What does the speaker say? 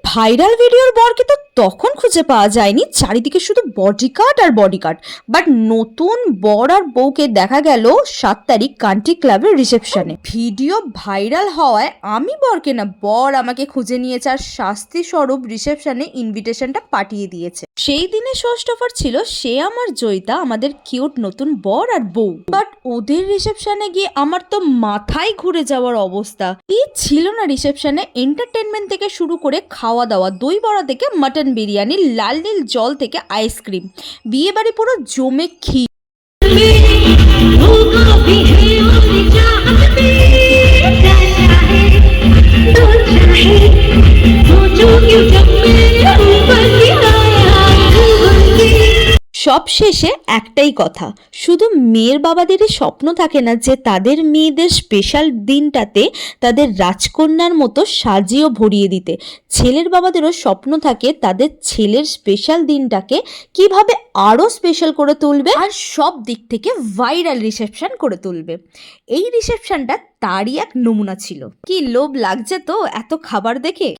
Viral ভিডিওর বরকে তো তখন খুঁজে পাওয়া যায়নি, চারিদিকে শুধু বডিগার্ড আর বডিগার্ড। বাট নতুন বর আর বউকে দেখা গেল 7 তারিখ কান্ট্রি ক্লাবের রিসেপশনে। ভিডিও ভাইরাল হওয়ায় আমি বরকে না, বর আমাকে খুঁজে নিয়েছে আর শাস্তি স্বরূপ রিসেপশনে ইনভিটেশনটা পাঠিয়ে দিয়েছে। সেই দিনে ফার্স্ট অফার ছিল সে আমার জয়িতা, আমাদের কিউট নতুন বর আর বউ। বাট ওদের রিসেপশনে গিয়ে আমার তো মাথায় ঘুরে যাওয়ার অবস্থা। কি ছিল না রিসেপশনে! এন্টারটেনমেন্ট থেকে শুরু করে খাওয়া দাওয়া, দই বড়া থেকে মাটন বিরিয়ানি, লাল নীল জল থেকে আইসক্রিম, বিয়ে বাড়ি পুরো জমে ক্ষীর। সব শেষে একটাই কথা, শুধু মেয়ের বাবাদেরই স্বপ্ন থাকে না যে তাদের মেয়েদের স্পেশাল দিনটাতে তাদের রাজকন্যার মতো সাজিয়েও ভরিয়ে দিতে। ছেলের বাবাদেরও স্বপ্ন থাকে তাদের ছেলের স্পেশাল দিনটাকে কিভাবে আরও স্পেশাল করে তুলবে আর সব দিক থেকে ভাইরাল রিসেপশন করে তুলবে। এই রিসেপশনটা তারই এক নমুনা ছিল। কি লোভ লাগছে তো এত খাবার দেখে!